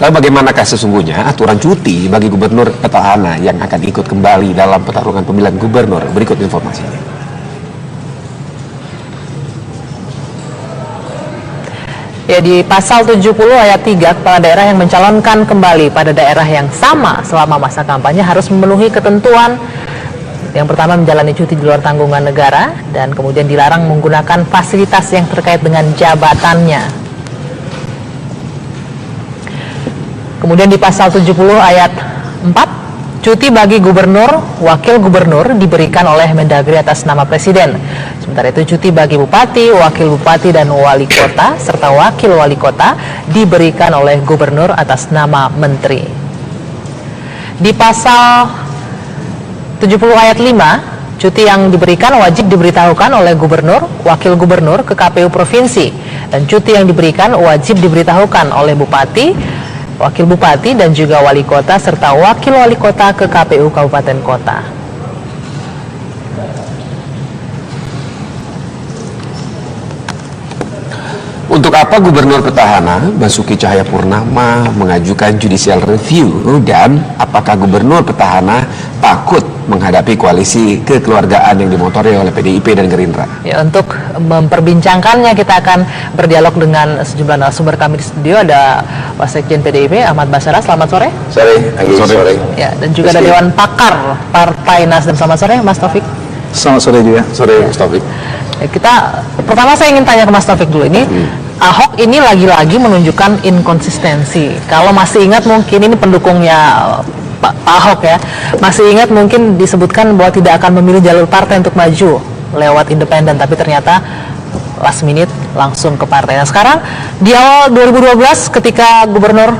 Lalu bagaimanakah sesungguhnya aturan cuti bagi gubernur petahana yang akan ikut kembali dalam pertarungan pemilihan gubernur? Berikut informasinya. Ya, di pasal 70 ayat 3, kepala daerah yang mencalonkan kembali pada daerah yang sama selama masa kampanye harus memenuhi ketentuan. Yang pertama, menjalani cuti di luar tanggungan negara, dan kemudian dilarang menggunakan fasilitas yang terkait dengan jabatannya. Kemudian di pasal 70 ayat 4, cuti bagi gubernur, wakil gubernur diberikan oleh Mendagri atas nama Presiden. Sementara itu cuti bagi bupati, wakil bupati dan wali kota, serta wakil wali kota diberikan oleh gubernur atas nama menteri. Di pasal 70 ayat 5, cuti yang diberikan wajib diberitahukan oleh gubernur, wakil gubernur ke KPU provinsi. Dan cuti yang diberikan wajib diberitahukan oleh bupati, wakil bupati dan juga wali kota serta wakil wali kota ke KPU kabupaten kota. Untuk apa gubernur petahana Basuki Cahayapurnama mengajukan judicial review, dan apakah gubernur petahana takut menghadapi koalisi kekeluargaan yang dimotori oleh PDIP dan Gerindra? Ya, untuk memperbincangkannya kita akan berdialog dengan sejumlah narasumber kami di studio. Ada Wasekjen PDIP Ahmad Basyara, selamat sore. Sore. Ya, dan juga ada Dewan Pakar Partai Nasdem, selamat sore Mas Taufik. Selamat sore juga. Sore Mas Taufik. Ya, pertama saya ingin tanya ke Mas Taufik dulu, ini Ahok ini lagi-lagi menunjukkan inkonsistensi. Kalau masih ingat mungkin ini pendukungnya Pak Ahok ya, masih ingat mungkin disebutkan bahwa tidak akan memilih jalur partai untuk maju lewat independen, tapi ternyata last minute langsung ke partai. Nah sekarang di awal 2012 ketika Gubernur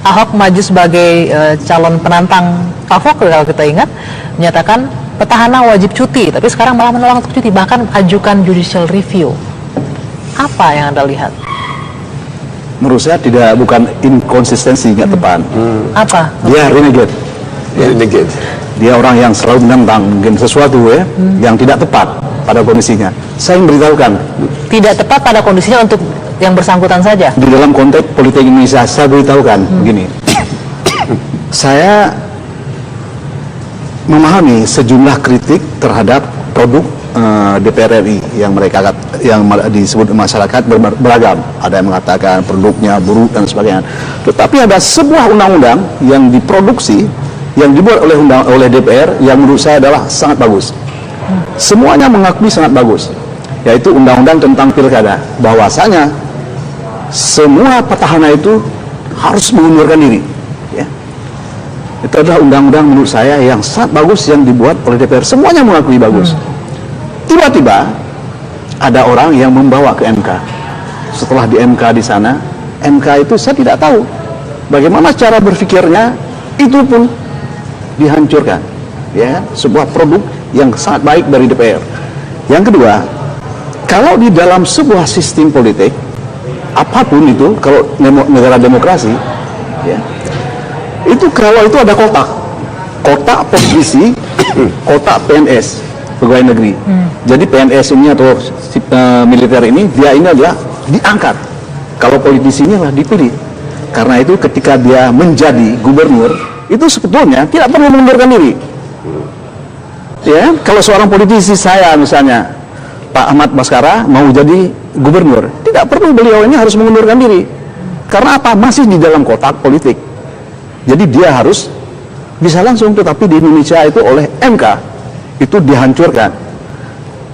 Ahok maju sebagai calon penantang Pak Ahok, kalau kita ingat, menyatakan petahana wajib cuti, tapi sekarang malah menolak untuk cuti, bahkan ajukan judicial review. Apa yang Anda lihat? Menurut saya bukan inkonsistensi, nggak tepat. Apa? Dia renegade. Dia orang yang selalu menentang mungkin sesuatu yang tidak tepat pada kondisinya. Saya memberitahukan. Tidak tepat pada kondisinya untuk yang bersangkutan saja? Di dalam konteks politik Indonesia, saya beritahukan begini. Saya memahami sejumlah kritik terhadap produk DPR RI yang disebut masyarakat beragam. Ada yang mengatakan produknya buruk dan sebagainya. Tetapi ada sebuah undang-undang yang diproduksi, yang dibuat oleh DPR, yang menurut saya adalah sangat bagus. Semuanya mengakui sangat bagus, yaitu undang-undang tentang pilkada. Bahwasanya semua petahana itu harus mengundurkan diri. Ya. Itu adalah undang-undang menurut saya yang sangat bagus yang dibuat oleh DPR. Semuanya mengakui bagus. Tiba-tiba ada orang yang membawa ke MK. Setelah di MK di sana, MK itu saya tidak tahu bagaimana cara berpikirnya, itu pun dihancurkan. Ya, sebuah produk yang sangat baik dari DPR. Yang kedua, kalau di dalam sebuah sistem politik apapun itu, kalau negara demokrasi, ya, itu kalau itu ada kotak politisi, kotak PNS, pegawai negeri. Jadi PNS ini atau militer ini, dia ini adalah diangkat. Kalau politisinya lah dipilih. Karena itu ketika dia menjadi gubernur, itu sebetulnya tidak perlu mengundurkan diri. Ya, kalau seorang politisi, saya misalnya Pak Ahmad Basyara mau jadi gubernur, tidak perlu beliau ini harus mengundurkan diri. Karena apa? Masih di dalam kotak politik. Jadi dia harus bisa langsung, tetapi di Indonesia itu oleh MK itu dihancurkan.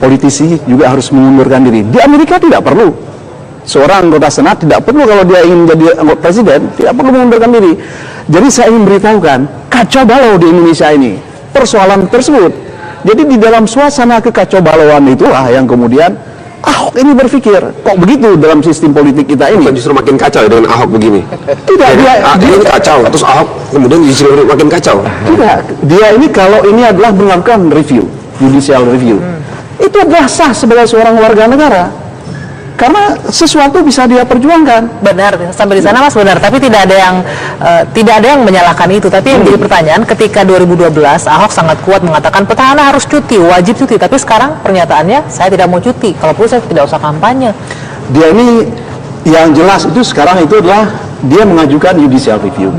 Politisi juga harus mengundurkan diri. Di Amerika tidak perlu. Seorang anggota Senat tidak perlu, kalau dia ingin jadi anggota presiden, tidak perlu mengundurkan diri. Jadi saya ingin beritahukan, kacau balau di Indonesia ini persoalan tersebut. Jadi di dalam suasana kekacau balauan itulah yang kemudian Ahok ini berpikir, kok begitu dalam sistem politik kita ini? Bukan justru makin kacau ya dengan Ahok begini? Tidak, dia ini kacau, terus Ahok kemudian justru makin kacau. Tidak, dia ini kalau ini adalah melakukan review, judicial review, itu adalah sah sebagai seorang warga negara. Karena sesuatu bisa dia perjuangkan. Benar, sampai di sana Mas, benar. Tapi tidak ada yang menyalahkan itu. Tapi yang jadi pertanyaan, ketika 2012 Ahok sangat kuat mengatakan petahana harus cuti, wajib cuti. Tapi sekarang pernyataannya, saya tidak mau cuti. Kalau perlu saya tidak usah kampanye. Dia ini yang jelas itu sekarang itu adalah dia mengajukan judicial review.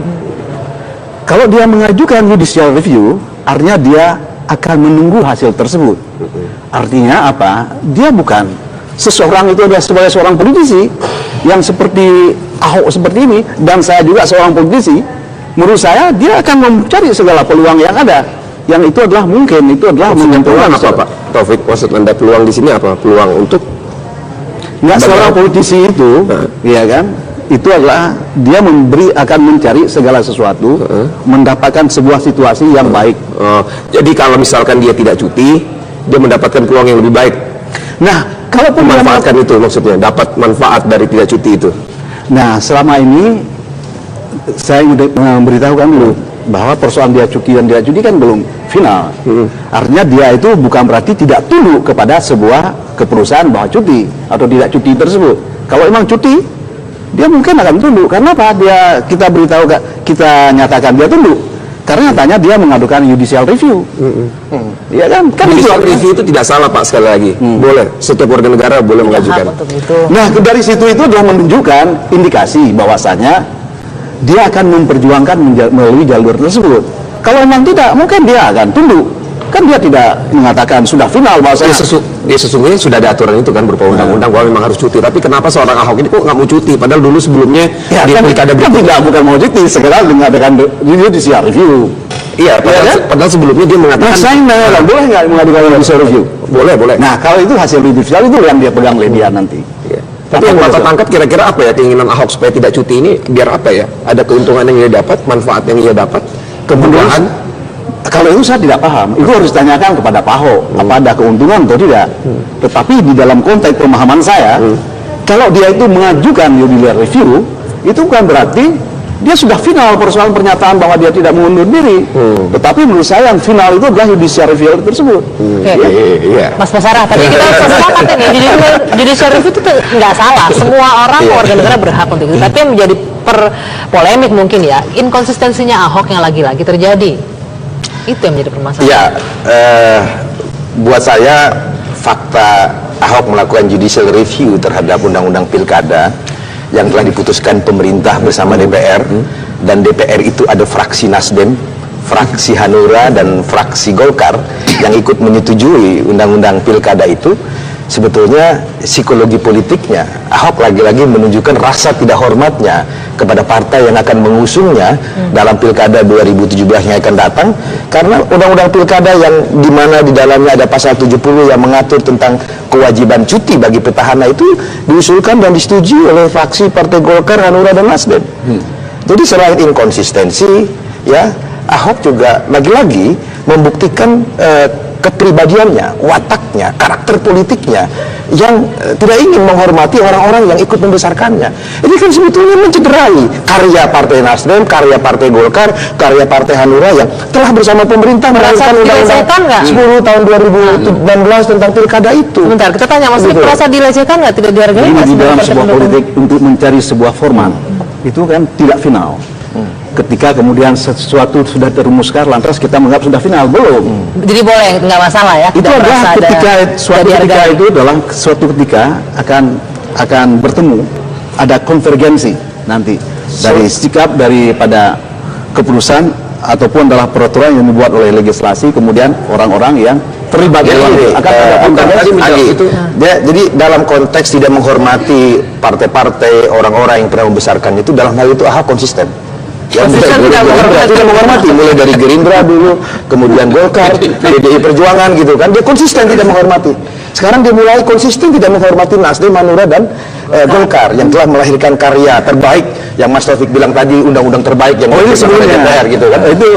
Kalau dia mengajukan judicial review, artinya dia akan menunggu hasil tersebut. Artinya apa? Dia bukan seseorang itu adalah sebagai seorang politisi yang seperti Ahok seperti ini, dan saya juga seorang politisi. Menurut saya dia akan mencari segala peluang yang ada. Yang itu adalah mungkin, itu adalah peluang apa Pak Taufik? Maksud Anda peluang di sini apa? Peluang untuk nggak seorang politisi itu, ya kan? Itu adalah dia akan mencari segala sesuatu, mendapatkan sebuah situasi yang baik. Jadi kalau misalkan dia tidak cuti, dia mendapatkan peluang yang lebih baik. Nah, kalau memanfaatkan itu maksudnya, dapat manfaat dari tidak cuti itu. Nah, selama ini saya memberitahukan dulu bahwa persoalan dia cuti dan tidak cuti kan belum final. Artinya dia itu bukan berarti tidak tunduk kepada sebuah keputusan bahwa cuti atau tidak cuti tersebut. Kalau memang cuti, dia mungkin akan tunduk. Karena apa? Kita beritahu, kita nyatakan dia tunduk. Karena nyatanya dia mengadukan judicial review. Iya kan? Judicial review itu tidak salah Pak, sekali lagi. Boleh, setiap warga negara boleh mengajukan. Nah, dari situ itu adalah menunjukkan indikasi bahwasanya dia akan memperjuangkan melalui jalur tersebut. Kalau memang tidak, mungkin dia akan tunduk. Kan dia tidak mengatakan sudah final bahwasanya sesungguhnya sudah ada aturan itu kan berupa undang-undang bahwa memang harus cuti. Tapi kenapa seorang Ahok ini kok nggak mau cuti? Padahal dulu sebelumnya di pilkada tidak bukan mau cuti, sekedar mengadakan judicial review. Iya, padahal sebelumnya dia mengatakan. Nah, saya boleh nggak mengadukan judicial review? Boleh. Nah, kalau itu hasil judicial itu yang dia pegang oleh dia nanti. Tapi yang Bapak tangkap kira-kira apa ya keinginan Ahok supaya tidak cuti ini? Biar apa ya? Ada keuntungan yang ia dapat, manfaat yang ia dapat, kemudahan. Kalau itu saya tidak paham, itu harus ditanyakan kepada Pak Ahok, apa ada keuntungan atau tidak. Tetapi di dalam konteks pemahaman saya, kalau dia itu mengajukan judicial review, itu bukan berarti dia sudah final persoalan pernyataan bahwa dia tidak mengundur diri. Tetapi menurut saya yang final itu adalah judicial review tersebut. Mas Basarah, tadi kita sepakat ini, judicial review itu nggak salah. Semua orang warga negara berhak untuk itu. Tapi yang menjadi polemik mungkin ya, inkonsistensinya Ahok yang lagi-lagi terjadi. Itu yang menjadi permasalahan. Ya, buat saya fakta Ahok melakukan judicial review terhadap undang-undang pilkada yang telah diputuskan pemerintah bersama DPR, dan DPR itu ada fraksi Nasdem, fraksi Hanura, dan fraksi Golkar yang ikut menyetujui undang-undang pilkada itu. Sebetulnya psikologi politiknya Ahok lagi-lagi menunjukkan rasa tidak hormatnya kepada partai yang akan mengusungnya dalam pilkada 2017 yang akan datang, karena undang-undang pilkada yang dimana di dalamnya ada pasal 70 yang mengatur tentang kewajiban cuti bagi petahana itu diusulkan dan disetujui oleh fraksi Partai Golkar, Hanura, dan Nasdem. Jadi selain inkonsistensi, ya Ahok juga lagi-lagi membuktikan kepribadiannya, wataknya, karakter politiknya yang tidak ingin menghormati orang-orang yang ikut membesarkannya. Ini kan sebetulnya mencederai karya Partai Nasdem, karya Partai Golkar, karya Partai Hanura yang telah bersama pemerintah melahirkan undang-undang 10 tahun 2019 tentang pilkada itu. Sebentar, kita tanya Mas, merasa dilecehkan nggak, tidak dihargai? Di dalam sebuah politik untuk mencari sebuah format itu kan tidak final. Ketika kemudian sesuatu sudah terumuskan, lantas kita menganggap sudah final, belum. Jadi boleh, nggak masalah ya? Itu adalah ketika suatu ketika itu adalah suatu ketika akan bertemu, ada konvergensi nanti dari sikap daripada keputusan ataupun adalah peraturan yang dibuat oleh legislasi, kemudian orang-orang yang terlibat dalam akan ada konvergensi itu. Jadi dalam konteks tidak menghormati partai-partai, orang-orang yang pernah membesarkan itu, dalam hal itu Ahok konsisten. Yang tidak menghormati, mulai dari Gerindra dulu, kemudian Golkar, PDI Perjuangan gitu kan, dia konsisten tidak menghormati. Sekarang dia mulai konsisten tidak menghormati Nasdem, Hanura, dan Golkar yang telah melahirkan karya terbaik yang Mas Taufik bilang tadi, undang-undang terbaik yang ini sebelumnya DPR gitu kan. Itu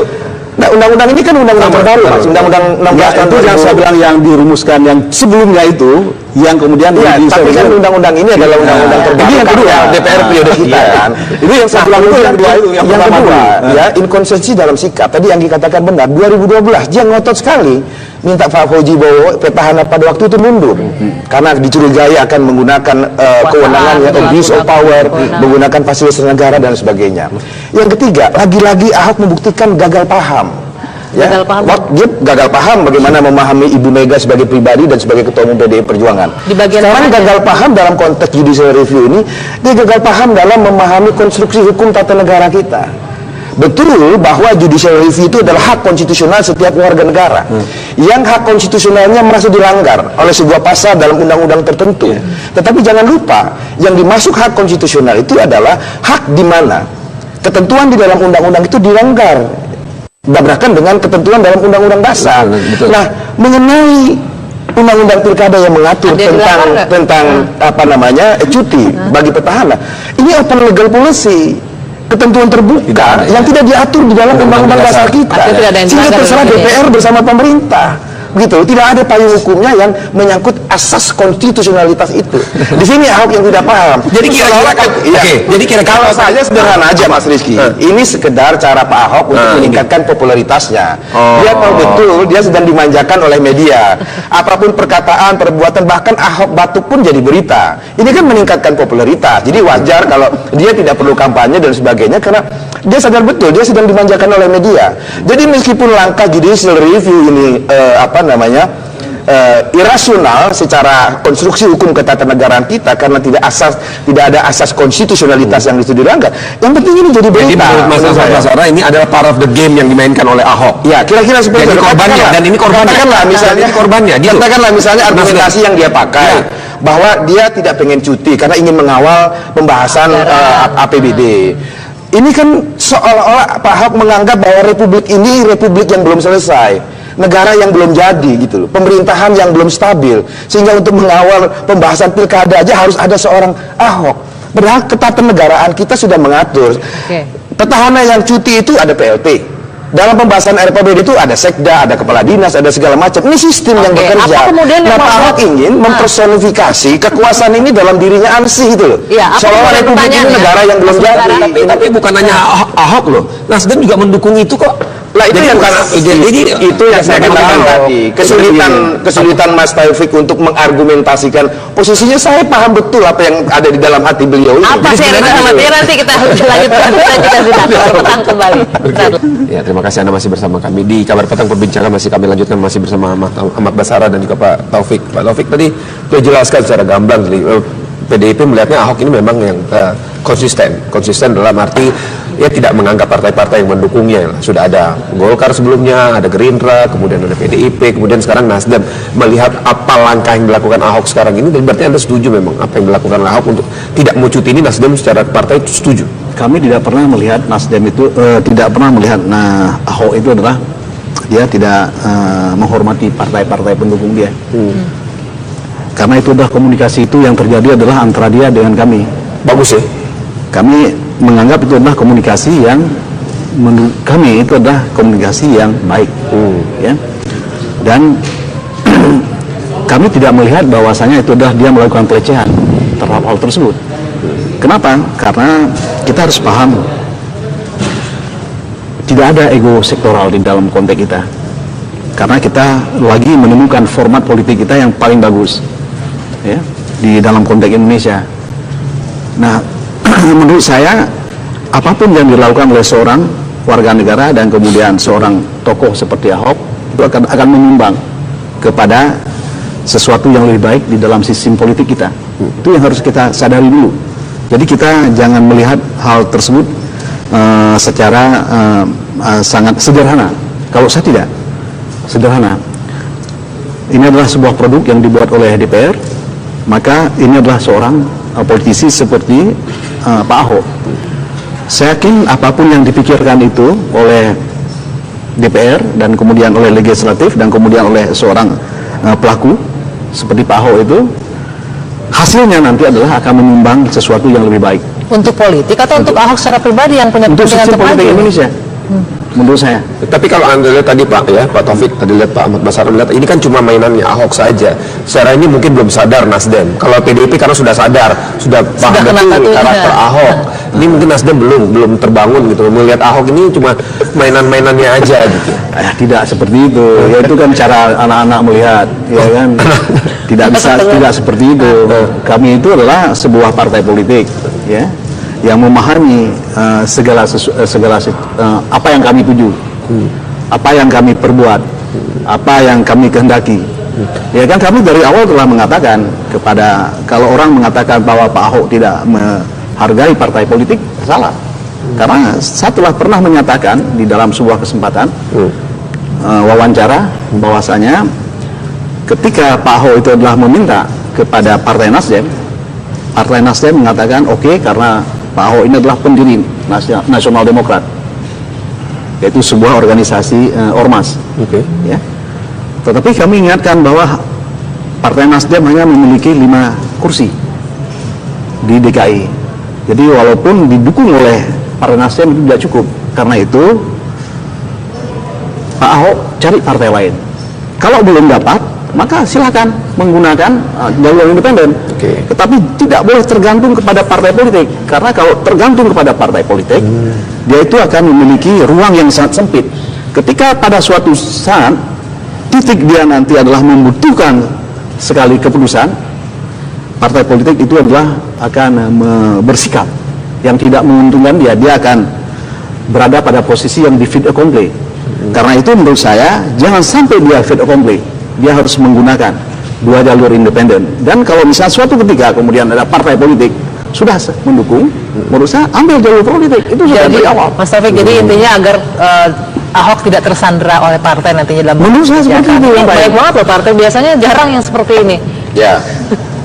nah, undang-undang ini kan undang-undang terbaru, Mas. Undang-undang 16 tahun itu yang saya bilang yang dirumuskan yang sebelumnya itu, yang kemudian tapi kan undang-undang ini adalah undang-undang terbaru. Ini yang kedua, DPR periode kita kan. Ini yang saya bilang itu yang kedua itu, yang kedua, ya inkonsistensi dalam sikap. Tadi yang dikatakan benar, 2012 dia ngotot sekali minta Pak Fauzi Bowo petahana pada waktu itu mundur karena dicurigai akan menggunakan kewenangannya, abuse of power, menggunakan fasilitas negara dan sebagainya. Yang ketiga, lagi-lagi Ahok membuktikan gagal paham. Ya, Gagal paham. Dia gagal paham bagaimana memahami Ibu Mega sebagai pribadi dan sebagai ketua umum PDI Perjuangan. Di bagian Sekarang mana gagal paham dalam konteks judicial review ini, dia gagal paham dalam memahami konstruksi hukum tata negara kita. Betul bahwa judicial review itu adalah hak konstitusional setiap warga negara yang hak konstitusionalnya merasa dilanggar oleh sebuah pasal dalam undang-undang tertentu. Tetapi jangan lupa, yang dimasuk hak konstitusional itu adalah hak di mana ketentuan di dalam undang-undang itu dilanggar, bertabrakan dengan ketentuan dalam undang-undang dasar. Betul. Nah, mengenai undang-undang pilkada yang mengatur tentang apa namanya cuti bagi petahana, ini open legal policy, ketentuan terbuka yang tidak diatur di dalam undang-undang dasar kita, sehingga terserah DPR bersama pemerintah. Begitu, tidak ada payung hukumnya yang menyangkut asas konstitusionalitas itu. Di sini Ahok yang tidak paham. Jadi kira-kira jadi kira-kira kalau saja sederhana aja Mas Rizky. Ini sekedar cara Pak Ahok untuk meningkatkan popularitasnya. Dia tahu betul dia sedang dimanjakan oleh media. Apapun perkataan, perbuatan, bahkan Ahok batuk pun jadi berita. Ini kan meningkatkan popularitas. Jadi wajar kalau dia tidak perlu kampanye dan sebagainya karena dia sadar betul dia sedang dimanjakan oleh media. Jadi meskipun langkah judicial review ini irasional secara konstruksi hukum ketatanegaraan kita karena tidak ada asas konstitusionalitas yang itu dilanggar. Yang penting ini jadi berita. Jadi menurut Mas Ara ini adalah part of the game yang dimainkan oleh Ahok. Ya, kira-kira seperti itu. Korbannya dan ini korbannya. Katakanlah misalnya argumentasi yang dia pakai bahwa dia tidak pengen cuti karena ingin mengawal pembahasan APBD. Ini kan seolah-olah Pak Ahok menganggap bahwa republik ini republik yang belum selesai, negara yang belum jadi gitu loh, pemerintahan yang belum stabil, sehingga untuk mengawal pembahasan pilkada aja harus ada seorang Ahok. Padahal ketatanegaraan kita sudah mengatur petahana yang cuti itu ada PLT. Dalam pembahasan RPBD itu ada sekda, ada kepala dinas, ada segala macam. Ini sistem yang bekerja. Nah, Pak Ahok ingin mempersonifikasi kekuasaan ini dalam dirinya ansih itu loh. Seolah republik ini negara yang belum jadi. Tapi bukan hanya Ahok loh, Nasdem juga mendukung itu kok. Lah itu yang itu yang saya katakan tadi, kesulitan Mas Taufik untuk mengargumentasikan posisinya. Saya paham betul apa yang ada di dalam hati beliau ini. Apa sih nanti kita lanjutkan petang kembali. Ya, terima kasih Anda masih bersama kami di Kabar Petang. Perbincangan masih kami lanjutkan masih bersama Ahmad Basara dan juga Pak Taufik. Pak Taufik tadi sudah jelaskan secara gamblang, jadi PDIP melihatnya Ahok ini memang yang konsisten dalam arti ya tidak menganggap partai-partai yang mendukungnya. Sudah ada Golkar sebelumnya, ada Gerindra, kemudian ada PDIP, kemudian sekarang Nasdem. Melihat apa langkah yang dilakukan Ahok sekarang ini, dan berarti Anda setuju memang apa yang dilakukan Ahok untuk tidak mau cuti ini, Nasdem secara partai setuju? Kami tidak pernah melihat Nasdem itu tidak pernah melihat Ahok itu adalah dia tidak menghormati partai-partai pendukung dia. Karena itu adalah komunikasi itu yang terjadi adalah antara dia dengan kami. Bagus ya. Kami menganggap itu adalah komunikasi yang menurut kami itu adalah komunikasi yang baik, ya. Dan kami tidak melihat bahwasanya itu adalah dia melakukan pelecehan terhadap hal tersebut. Kenapa? Karena kita harus paham tidak ada ego sektoral di dalam konteks kita. Karena kita lagi menemukan format politik kita yang paling bagus, ya, di dalam konteks Indonesia. Nah, menurut saya apapun yang dilakukan oleh seorang warga negara dan kemudian seorang tokoh seperti Ahok itu akan menyumbang kepada sesuatu yang lebih baik di dalam sistem politik kita. Itu yang harus kita sadari dulu. Jadi kita jangan melihat hal tersebut secara sangat sederhana. Kalau saya tidak sederhana. Ini adalah sebuah produk yang dibuat oleh DPR, maka ini adalah seorang politisi seperti Pak Ahok. Saya yakin apapun yang dipikirkan itu oleh DPR dan kemudian oleh legislatif dan kemudian oleh seorang pelaku seperti Pak Ahok itu, hasilnya nanti adalah akan menyumbang sesuatu yang lebih baik. Untuk politik atau untuk Ahok secara pribadi yang punya untuk kepentingan sistem politik Indonesia? Menurut saya. Tapi kalau Anda lihat tadi Pak Taufik tadi lihat Pak Ahmad Basara lihat ini kan cuma mainannya Ahok saja. Secara ini mungkin belum sadar Nasdem. Kalau PDIP karena sudah sadar, sudah paham betul karakter Ahok. Ini mungkin Nasdem belum terbangun gitu. Melihat Ahok ini cuma mainan-mainannya aja gitu. Tidak seperti itu. Ya itu kan cara anak-anak melihat, ya kan. Tidak seperti itu. Kami itu adalah sebuah partai politik, ya, yang memahami segala apa yang kami tuju. apa yang kami perbuat, apa yang kami kehendaki. Ya kan kami dari awal telah mengatakan kepada, kalau orang mengatakan bahwa Pak Ahok tidak menghargai partai politik, salah. Karena saya telah pernah menyatakan di dalam sebuah kesempatan wawancara bahwasanya ketika Pak Ahok itu adalah meminta kepada Partai Nasdem mengatakan oke, karena Pak Ahok ini adalah pendiri Nasional Demokrat, yaitu sebuah organisasi ormas. Ya. Tetapi kami ingatkan bahwa Partai Nasdem hanya memiliki 5 kursi di DKI. Jadi walaupun didukung oleh Partai Nasdem itu tidak cukup. Karena itu Pak Ahok cari partai lain. Kalau belum dapat, maka silakan menggunakan jalur independen. Tetapi tidak boleh tergantung kepada partai politik. Karena kalau tergantung kepada partai politik, dia itu akan memiliki ruang yang sangat sempit. Ketika pada suatu saat titik dia nanti adalah membutuhkan sekali keputusan, partai politik itu adalah akan bersikap yang tidak menguntungkan dia akan berada pada posisi yang di fait accompli. Karena itu menurut saya jangan sampai dia fait accompli, dia harus menggunakan 2 jalur independen. Dan kalau misalnya suatu ketika kemudian ada partai politik sudah mendukung, menurut saya ambil jalur politik itu sudah dari awal. Mas Taufik, jadi intinya agar Ahok tidak tersandera oleh partai nantinya dalam menurut saya seperti itu. Baik banget loh, partai biasanya jarang yang seperti ini. Ya,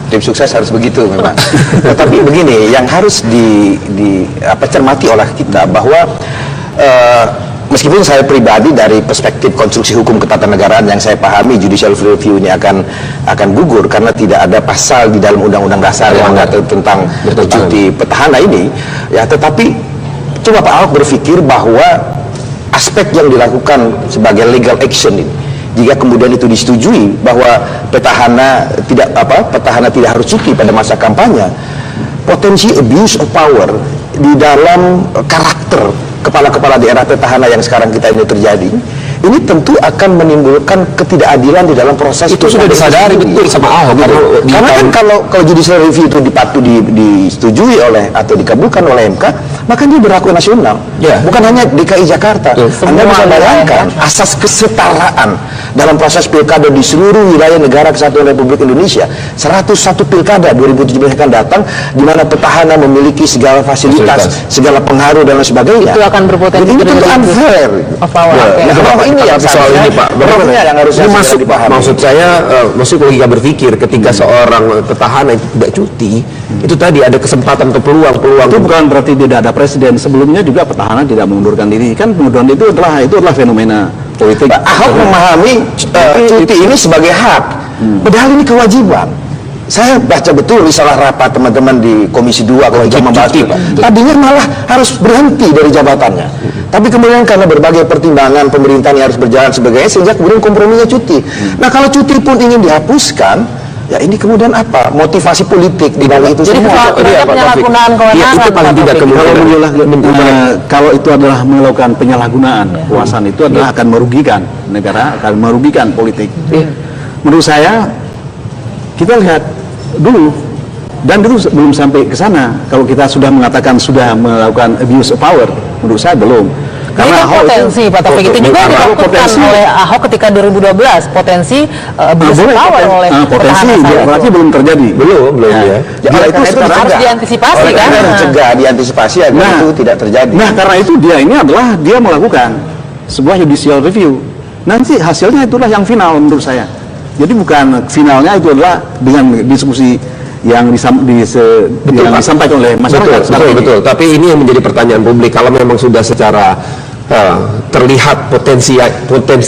tim sukses harus begitu memang. Tetapi begini, yang harus cermati oleh kita bahwa meskipun saya pribadi dari perspektif konstruksi hukum ketatanegaraan yang saya pahami, judicial review ini akan gugur karena tidak ada pasal di dalam undang-undang dasar yang mengatur tentang cuti petahana ini. Ya, tetapi coba Pak Ahok berpikir bahwa aspek yang dilakukan sebagai legal action ini, jika kemudian itu disetujui bahwa petahana tidak harus cuti pada masa kampanye, potensi abuse of power di dalam karakter kepala-kepala daerah petahana yang sekarang kita ini terjadi, ini tentu akan menimbulkan ketidakadilan di dalam proses itu sudah disadari betul sama Ahok. Karena kan kalau judicial review itu disetujui oleh atau dikabulkan oleh MK, maka dia berlaku nasional, bukan hanya DKI Jakarta. Anda bisa bayangkan asas kesetaraan dalam proses pilkada di seluruh wilayah negara kesatuan Republik Indonesia. 101 pilkada 2017 akan datang, di mana petahana memiliki segala fasilitas, segala pengaruh dan lain sebagainya. Itu akan berpotensi ini tentu unfair. Ini yang soal ini Pak, yang harusnya masuk dipahami. Maksud saya, maksud logika berpikir ketika seorang petahana tidak cuti, itu tadi ada kesempatan atau peluang. Itu bukan berarti tidak ada presiden. Sebelumnya juga petahana tidak mengundurkan diri. Kan pengunduran itu adalah fenomena politik. Ahok memahami cuti ini sebagai hak, padahal ini kewajiban. Saya baca betul risalah rapat teman-teman di Komisi 2 ketika membahas itu. Tadinya malah harus berhenti dari jabatannya. Tapi kemudian karena berbagai pertimbangan pemerintahan yang harus berjalan sebagainya, sehingga kemudian komprominya cuti. Nah, kalau cuti pun ingin dihapuskan, ya ini kemudian apa? Motivasi politik di bawah itu semua. Jadi penyalahgunaan kewenangan. Itu paling tidak kalau itu adalah melakukan penyalahgunaan kekuasaan, itu adalah akan merugikan negara, akan merugikan politik. Menurut saya, kita lihat dulu, dan itu belum sampai ke sana. Kalau kita sudah mengatakan sudah melakukan abuse of power, menurut saya belum. Karena potensi Pak Taufik itu juga dilakukan oleh Ahok ketika 2012, potensi abuse of power oleh potensi berarti belum terjadi. Belum ya. Dia itu harus diantisipasi kan? Mencegah, diantisipasi agar itu tidak terjadi. Nah, karena itu dia melakukan sebuah judicial review. Nanti hasilnya itulah yang final menurut saya. Jadi bukan finalnya itu adalah dengan diskusi yang disampaikan oleh masyarakat. Betul. Tapi ini yang menjadi pertanyaan publik. Kalau memang sudah secara terlihat potensi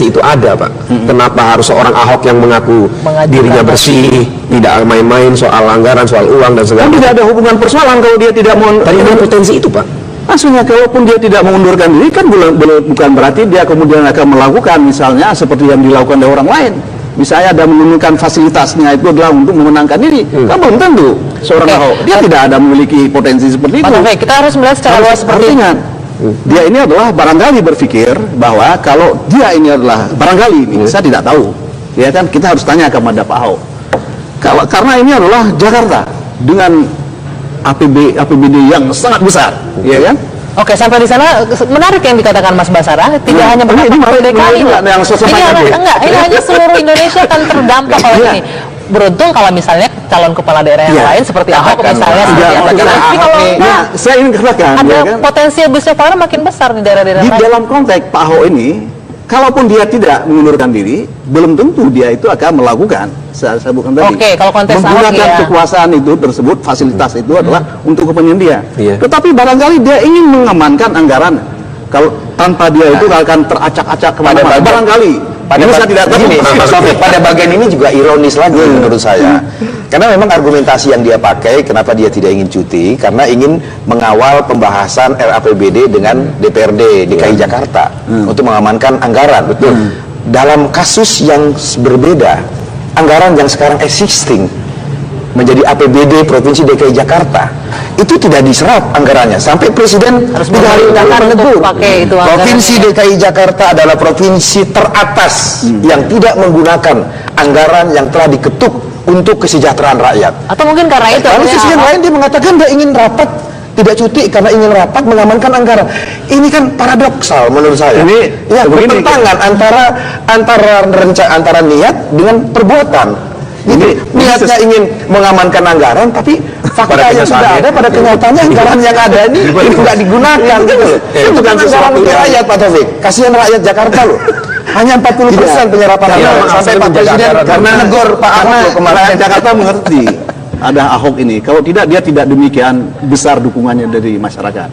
itu ada, Pak. Kenapa harus seorang Ahok yang mengaku dirinya bersih, tidak main-main soal anggaran, soal uang dan segala macam? Tidak ada hubungan persoalan kalau dia tidak mau. Tapi ada potensi itu, Pak. Maksudnya kalaupun dia tidak mengundurkan diri kan bukan berarti dia kemudian akan melakukan misalnya seperti yang dilakukan oleh orang lain. Misalnya ada menggunakan fasilitasnya itu adalah untuk memenangkan diri, kan belum tentu seorang Ahok dia tidak ada memiliki potensi seperti itu. Kita harus melihat secara luas seperti ini. Dia ini adalah barangkali berpikir bahwa kalau dia ini adalah barangkali ini, saya tidak tahu, ya kan kita harus tanya kepada Pak Ahok. Karena ini adalah Jakarta dengan APBD yang sangat besar, ya kan? Oke, sampai di sana menarik yang dikatakan Mas Basara. Tidak hanya ini berdampak pada DKI, yang sosok ini hanya seluruh Indonesia akan terdampak kalau ini. Beruntung kalau misalnya calon kepala daerah yang lain seperti Ahok misalnya seperti apa. Tapi kalau enggak, saya ingin katakan ada ya kan, potensi abuse of power makin besar di daerah-daerah di lain. dalam konteks Pak Ahok ini, kalaupun dia tidak mengundurkan diri, belum tentu dia itu akan melakukan saya bukan tadi. Oke, kalau konteks Ahok, menggunakan ya. kekuasaan itu tersebut, fasilitas itu adalah untuk kepentingan dia. Iya. Tetapi barangkali dia ingin mengamankan anggaran. Kalau tanpa dia itu akan teracak-acak kemana-mana. Barangkali. Pada Ini saya tidak tahu. pada bagian ini juga ironis lagi menurut saya. Karena memang argumentasi yang dia pakai, kenapa dia tidak ingin cuti, karena ingin mengawal pembahasan RAPBD dengan DPRD DKI Jakarta untuk mengamankan anggaran. Betul. Dalam kasus yang berbeda, anggaran yang sekarang existing menjadi APBD Provinsi DKI Jakarta itu tidak diserap anggarannya sampai Presiden Harus tiga hari belakangan untuk menegur pakai itu anggaran. Provinsi DKI Jakarta adalah provinsi teratas yang tidak menggunakan anggaran yang telah diketuk untuk kesejahteraan rakyat. Atau mungkin karena itu Lalu akhirnya sisi yang Ahok- lain dia mengatakan dia ingin rapat, tidak cuti karena ingin rapat mengamankan anggaran. Ini kan paradoksal menurut saya. Ini ya begini. bertentangan antara niat dengan perbuatan. Jadi niatnya ingin mengamankan anggaran, tapi fakta yang sudah ada pada kenyataannya anggaran yang ada ini nggak digunakan gitu loh. Itu bukan anggaran untuk rakyat, Pak Taufik. Kasihan rakyat Jakarta loh. Hanya 40% penyerapan anggaran sampai Pak Presiden karena negor Pak Ahok loh kemarin. Rakyat Jakarta mengerti ada Ahok ini. Kalau tidak, dia tidak demikian besar dukungannya dari masyarakat.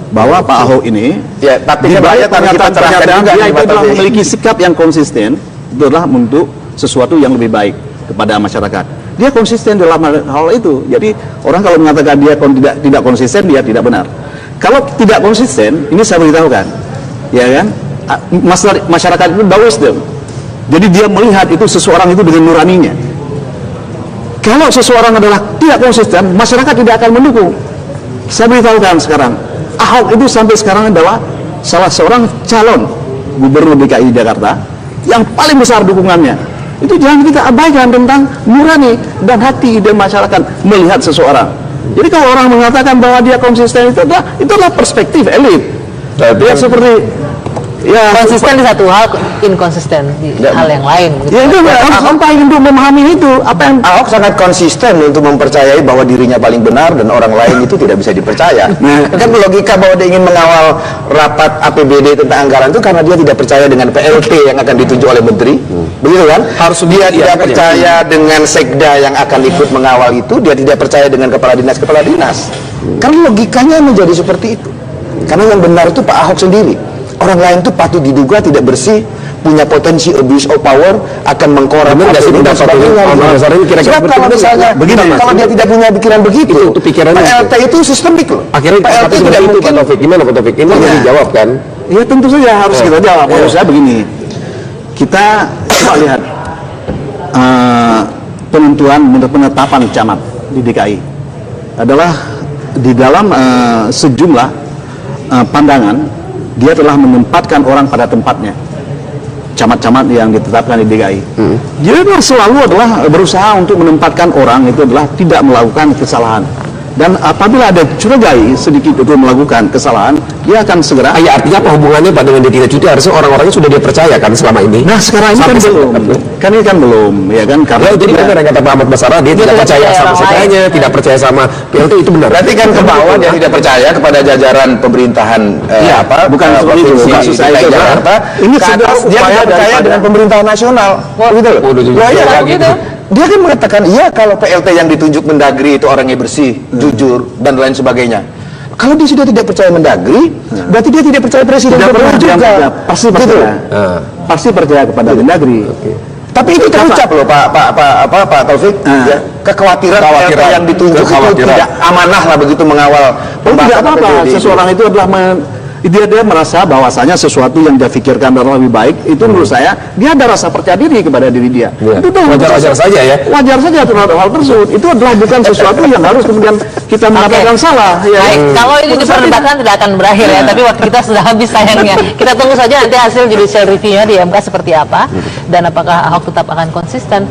Bahwa Pak Ahok ini, Ya, tapi di kan balik rakyat harus kita cerahkan pernyataan juga dia nih, itu Pak adalah Taufik. memiliki sikap yang konsisten, itu adalah untuk sesuatu yang lebih baik kepada masyarakat. Dia konsisten dalam hal itu. Jadi orang kalau mengatakan dia tidak konsisten, dia tidak benar. Kalau tidak konsisten, ini saya beritahukan, ya kan? Masyarakat itu wisdom. Jadi dia melihat itu seseorang itu dengan nuraninya. Kalau seseorang adalah tidak konsisten, masyarakat tidak akan mendukung. Saya beritahukan sekarang, Ahok itu sampai sekarang adalah salah seorang calon gubernur DKI Jakarta yang paling besar dukungannya. Itu jangan kita abaikan tentang nurani dan hati dan masyarakat melihat seseorang. Jadi kalau orang mengatakan bahwa dia konsisten itu adalah perspektif elit. Dia seperti ya konsisten di satu hal, inkonsisten di hal yang lain. Gitu. ya itu harus sampai untuk memahami itu apa yang Ahok sangat konsisten untuk mempercayai bahwa dirinya paling benar dan orang lain itu tidak bisa dipercaya. Kan logika bahwa dia ingin mengawal rapat APBD tentang anggaran itu karena dia tidak percaya dengan PLT yang akan ditunjuk oleh menteri, begitu kan? Harus dia tidak percaya dengan sekda yang akan ikut mengawal itu, dia tidak percaya dengan kepala dinas. Karena logikanya menjadi seperti itu. Karena yang benar itu Pak Ahok sendiri. Orang lain itu patut diduga tidak bersih, punya potensi abuse of power, akan mengkorap dan sebagainya. Sebab kalau misalnya kalau dia tidak punya pikiran begitu, PLT itu sistemik loh. Akhirnya PLT tidak itu mungkin. Pak Taufik, gimana Pak Taufik? Ini harus dijawab kan? ya tentu saja harus kita jawab. Maksud saya begini, kita coba lihat penentuan penetapan camat di DKI adalah di dalam sejumlah pandangan dia telah menempatkan orang pada tempatnya, camat-camat yang ditetapkan di DKI. Jadi dia selalu adalah berusaha untuk menempatkan orang itu adalah tidak melakukan kesalahan. Dan apabila ada curigai sedikit itu melakukan kesalahan, dia akan segera. Ya, artinya apa hubungannya Pak dengan dia tidak cuti? Harusnya orang-orangnya sudah dia percaya kan selama ini. Nah sekarang ini kan belum, ini kan belum, ya kan? Karena Ya, jadi benar yang kata Pak Ahmad Basara, dia tidak percaya sama sekretarisnya, tidak percaya sama PLT, itu benar. Berarti kan ke bawah dia tidak percaya kepada jajaran pemerintahan bukan seperti itu. Kasus saya itu Jakarta. ini Ke atas dia tidak percaya dengan pemerintahan nasional. Gitu loh. Loh, iya, gitu. Dia kan mengatakan iya kalau PLT yang ditunjuk Mendagri itu orangnya bersih, jujur dan lain sebagainya. Kalau dia sudah tidak percaya Mendagri, berarti dia tidak percaya Presiden Jokowi juga. Pasti percaya. Pasti percaya kepada Mendagri. Tapi itu terucap loh Pak Taufik. Ya, kekhawatiran PLT yang ditunjuk itu tidak amanah lah begitu mengawal Tidak pembahasan apa-apa. APBD itu. Seseorang itu adalah dia merasa bahwasanya sesuatu yang dia pikirkan adalah lebih baik, itu menurut saya dia ada rasa percaya diri kepada diri dia. Itu Wajar-wajar saja ya. Wajar saja terhadap hal tersebut. Itu adalah bukan sesuatu yang harus kemudian kita mengatakan salah. Ya. Baik, kalau ini diperdebatkan tidak akan berakhir ya, tapi waktu kita sudah habis sayangnya. Kita tunggu saja nanti hasil judicial review-nya di MK seperti apa, dan apakah Ahok tetap akan konsisten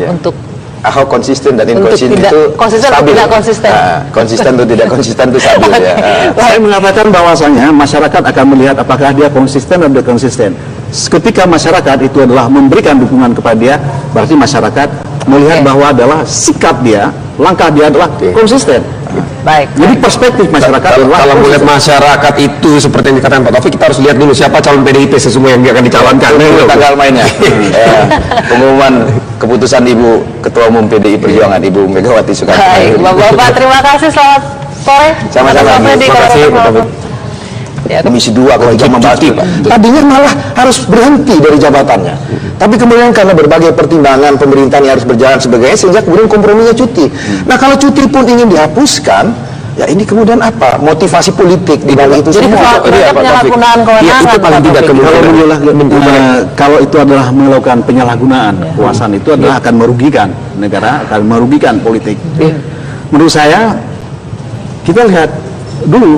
untuk Ahok konsisten dan Untuk inkonsisten tidak- itu konsisten atau stabil. tidak konsisten? Konsisten atau tidak konsisten itu stabil ya. Saya mengatakan bahwasanya masyarakat akan melihat apakah dia konsisten atau tidak konsisten. Ketika masyarakat itu adalah memberikan dukungan kepada dia, berarti masyarakat melihat Oke. bahwa adalah sikap dia, langkah dia adalah konsisten. Baik. Jadi perspektif masyarakat Kalau adalah melihat konsisten. masyarakat itu seperti yang dikatakan Pak Taufik, kita harus lihat dulu siapa calon PDIP sesungguhnya yang akan dicalonkan. Tanggal mainnya. Pengumuman keputusan Ibu Ketua Umum PDI Perjuangan Ibu Megawati Soekarno Baik, Putri. Bapak-bapak terima kasih, selamat sore. Sama-sama. Atas waktunya di Terima kasih, Kolom Pak Kolom. Taufik. Ya, Komisi 2 ketika membahas cuti, itu. Pak. Tadinya malah harus berhenti dari jabatannya. Tapi kemudian karena berbagai pertimbangan pemerintahan yang harus berjalan sebagainya, sehingga kemudian komprominya cuti. Nah kalau cuti pun ingin dihapuskan, ya ini kemudian apa? Motivasi politik di balik itu Jadi semua. kemudian penyalahgunaan Iya, kewenangan. itu paling Pak tidak Taufik. Kalau itu adalah melakukan penyalahgunaan kekuasaan itu adalah akan merugikan negara, akan merugikan politik. Menurut saya kita lihat dulu,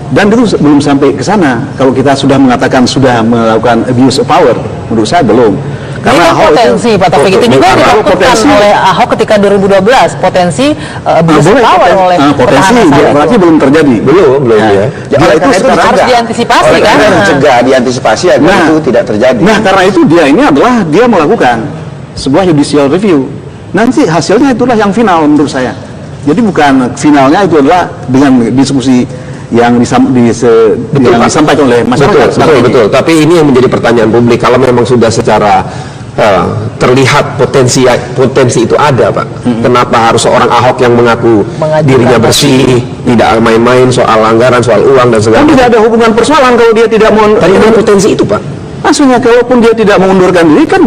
dan itu belum sampai ke sana. Kalau kita sudah mengatakan sudah melakukan abuse of power, menurut saya belum. Ini kan potensi Pak Taufik itu juga dilakukan potensi. oleh Ahok ketika 2012, potensi abuse of power oleh potensi petahana dia saat berarti itu. belum terjadi. Belum Nah, ya. dia Oleh itu karena sekarang harus dicegah. diantisipasi, Oleh karena kan? dicegah, diantisipasi agar Nah. itu tidak terjadi. Nah, karena itu dia ini adalah dia melakukan sebuah judicial review. Nanti hasilnya itulah yang final menurut saya. Jadi bukan finalnya itu adalah dengan diskusi yang yang Pak. disampaikan oleh masyarakat. Betul. Tapi ini yang menjadi pertanyaan publik. Kalau memang sudah secara terlihat potensi itu ada, Pak. Kenapa harus seorang Ahok yang mengaku Mengajukan dirinya bersih, tidak main-main soal anggaran, soal uang dan segala Kan tidak ada hubungan persoalan kalau dia tidak mau. Tapi ada potensi itu, Pak. Maksudnya kalaupun dia tidak mengundurkan diri kan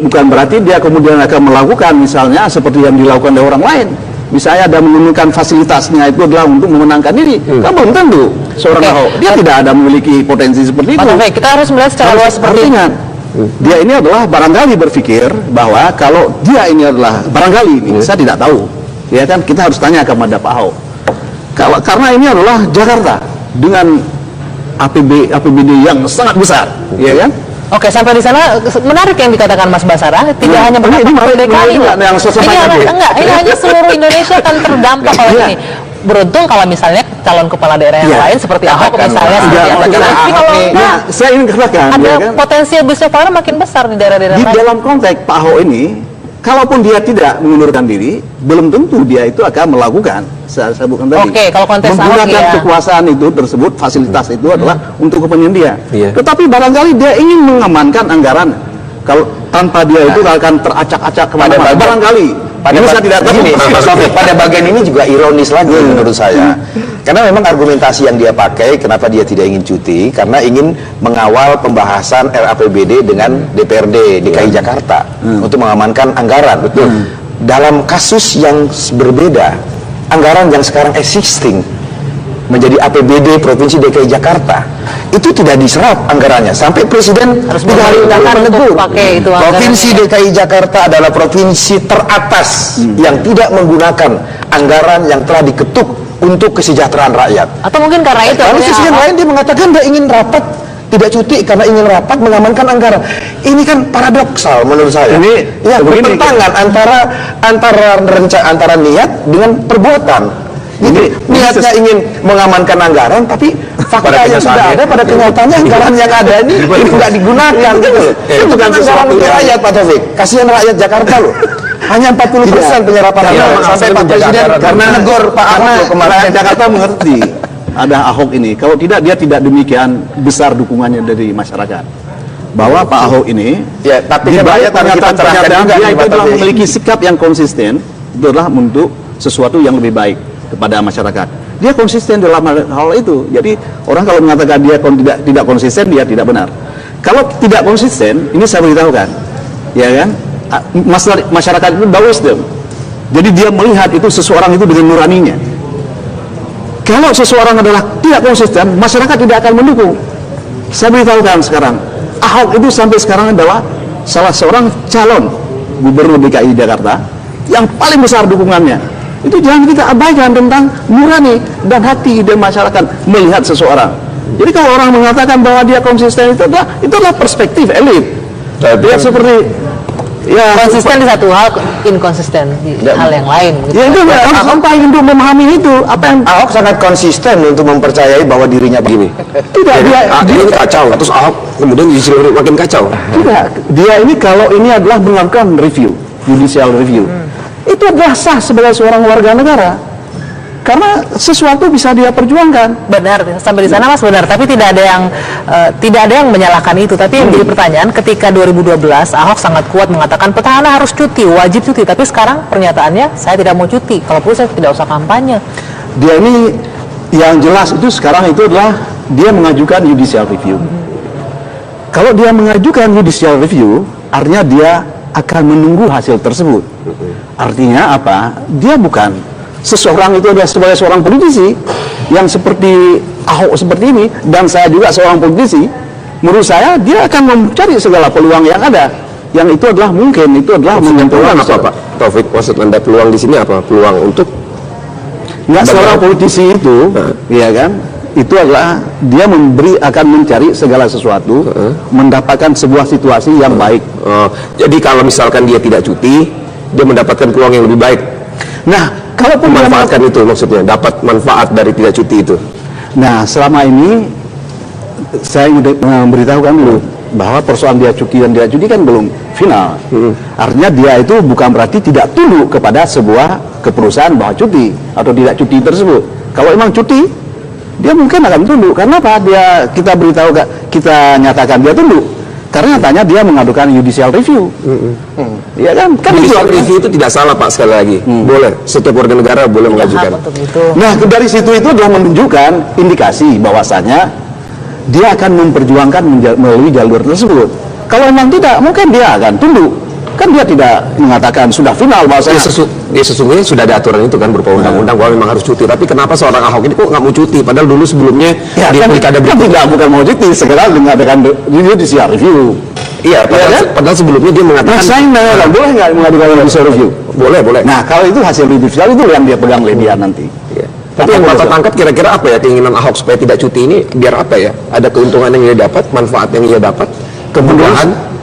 bukan berarti dia kemudian akan melakukan misalnya seperti yang dilakukan oleh orang lain. Misalnya ada menggunakan fasilitasnya itu adalah untuk memenangkan diri. Kan belum tentu seorang Oke. Ahok dia tidak ada memiliki potensi seperti Pak itu. Taufik, kita harus melihat secara luas seperti ini. Artinya, dia ini adalah barangkali berpikir bahwa kalau dia ini adalah barangkali ini saya tidak tahu, ya kan kita harus tanya kepada Pak Ahok. Karena ini adalah Jakarta dengan APBD yang sangat besar, ya kan? Oke, sampai di sana menarik yang dikatakan Mas Basara, tidak hanya ini berdampak pada DKI, juga Pak. yang sosok Ini tadi. ini hanya seluruh Indonesia akan terdampak oleh Iya. ini. Beruntung kalau misalnya calon kepala daerah yang Iya. lain seperti Ahok misalnya Iya, seperti apa. makanya Tapi Ahok kalau nih, enggak, Nah, saya ingin katakan, ada ya kan? potensi abuse of power makin besar di daerah-daerah Di lain. dalam konteks Pak Ahok ini, kalaupun dia tidak mengundurkan diri, belum tentu dia itu akan melakukan saya sebutkan tadi. Oke, kalau konteks Ahok, menggunakan ya. kekuasaan itu tersebut, fasilitas itu adalah untuk kepentingan dia. Iya. Tetapi barangkali dia ingin mengamankan anggaran. Kalau tanpa dia itu akan teracak-acak kemana-mana. Barangkali. Ini saya tidak tahu. Gini, Mas Taufik, pada bagian ini juga ironis lagi menurut saya. Karena memang argumentasi yang dia pakai, kenapa dia tidak ingin cuti, karena ingin mengawal pembahasan RAPBD dengan DPRD DKI Jakarta untuk mengamankan anggaran. Dalam kasus yang berbeda, anggaran yang sekarang existing menjadi APBD Provinsi DKI Jakarta itu tidak diserap anggarannya sampai Presiden Harus 3 hari yang lalu memerintahkan menegur untuk pakai itu anggaran. Provinsi DKI Jakarta adalah provinsi teratas yang tidak menggunakan anggaran yang telah diketuk untuk kesejahteraan rakyat. Atau mungkin karena itu Lalu akhirnya sisi yang Ahok- lain dia mengatakan dia ingin rapat, tidak cuti karena ingin rapat mengamankan anggaran. Ini kan paradoksal menurut saya. Ini ya begini. bertentangan antara niat dengan perbuatan. Jadi niatnya ingin mengamankan anggaran, tapi fakta yang sudah ada pada kenyataannya anggaran yang ada ini nggak digunakan gitu loh. Itu bukan anggaran untuk rakyat, Pak Taufik. Kasihan rakyat Jakarta loh. Hanya 40% penyerapan anggaran sampai Pak Presiden Karena menegur Pak Ahok loh kemarin. rakyat Jakarta mengerti ada Ahok ini. Kalau tidak dia tidak demikian besar dukungannya dari masyarakat. Bahwa Pak Ahok ini Ya, tapi di kan balik rakyat harus kita terangkan pernyataan juga dia nih, itu Pak adalah Taufik. memiliki sikap yang konsisten. Itu adalah untuk sesuatu yang lebih baik kepada masyarakat. Dia konsisten dalam hal itu. Jadi orang kalau mengatakan dia tidak konsisten, dia tidak benar. Kalau tidak konsisten, ini saya beritahukan, ya kan? Masyarakat itu wisdom. Jadi dia melihat itu seseorang itu dengan nuraninya. Kalau seseorang adalah tidak konsisten, masyarakat tidak akan mendukung. Saya beritahukan sekarang, Ahok itu sampai sekarang adalah salah seorang calon gubernur DKI Jakarta yang paling besar dukungannya. Itu jangan kita abaikan tentang nurani dan hati dan masyarakat melihat seseorang. Jadi kalau orang mengatakan bahwa dia konsisten itu adalah perspektif elit. Dia seperti Ya, konsisten di satu hal, inkonsisten di hal yang lain. Gitu. Ya itu harus paling untuk memahami itu apa yang Ahok sangat konsisten untuk mempercayai bahwa dirinya begini. tidak dia ini kacau, terus Ahok kemudian judicial review makin kacau. tidak dia ini kalau ini adalah melakukan review, judicial review, itu adalah sah sebagai seorang warga negara karena sesuatu bisa dia perjuangkan. Benar, sampai di sana Mas benar. Tapi tidak ada yang menyalahkan itu. Tapi yang menjadi pertanyaan, ketika 2012 Ahok sangat kuat mengatakan petahana harus cuti, wajib cuti. Tapi sekarang pernyataannya saya tidak mau cuti. Kalau perlu saya tidak usah kampanye. Dia ini yang jelas itu sekarang itu adalah dia mengajukan judicial review. Kalau dia mengajukan judicial review, artinya dia akan menunggu hasil tersebut. Artinya apa? Dia bukan seseorang itu adalah sebagai seorang politisi yang seperti Ahok seperti ini, dan saya juga seorang politisi. Menurut saya dia akan mencari segala peluang yang ada, yang itu adalah mungkin itu adalah menentukan apa Pak Taufik, maksud Anda peluang di sini apa? Peluang untuk nggak seorang politisi itu, ya kan? Itu adalah dia akan mencari segala sesuatu, mendapatkan sebuah situasi yang baik. Jadi kalau misalkan dia tidak cuti, dia mendapatkan peluang yang lebih baik. Nah, kalaupun dia Memanfaatkan itu maksudnya, dapat manfaat dari tidak cuti itu. Nah, selama ini saya memberitahukan dulu bahwa persoalan dia cuti dan tidak cuti kan belum final. Artinya dia itu bukan berarti tidak tunduk kepada sebuah keputusan bahwa cuti atau tidak cuti tersebut. Kalau memang cuti, dia mungkin akan tunduk. Karena apa? Kita nyatakan dia tunduk. Karena nyatanya dia mengadukan judicial review. Iya kan? Judicial review itu tidak salah Pak, sekali lagi. Boleh, setiap warga negara boleh mengajukan. Nah, dari situ itu adalah menunjukkan indikasi bahwasanya dia akan memperjuangkan melalui jalur tersebut. Kalau memang tidak, mungkin dia akan tunduk. Kan dia tidak mengatakan sudah final bahwasanya. Sesungguhnya sudah ada aturan itu kan berupa undang-undang bahwa memang harus cuti. Tapi kenapa seorang Ahok ini kok nggak mau cuti? Padahal dulu sebelumnya Ya, di pilkada berikutnya bukan mau cuti, segera mengadakan judicial review. Iya, padahal sebelumnya dia mengatakan Nah, saya nanya, boleh nggak mengadukan judicial review? boleh. Nah, kalau itu hasil judicial itu yang dia pegang lebihan nanti. Iya. Tapi yang Bapak tangkap kira-kira apa ya keinginan Ahok supaya tidak cuti ini biar apa ya? Ada keuntungan yang ia dapat, manfaat yang ia dapat, kemudahan.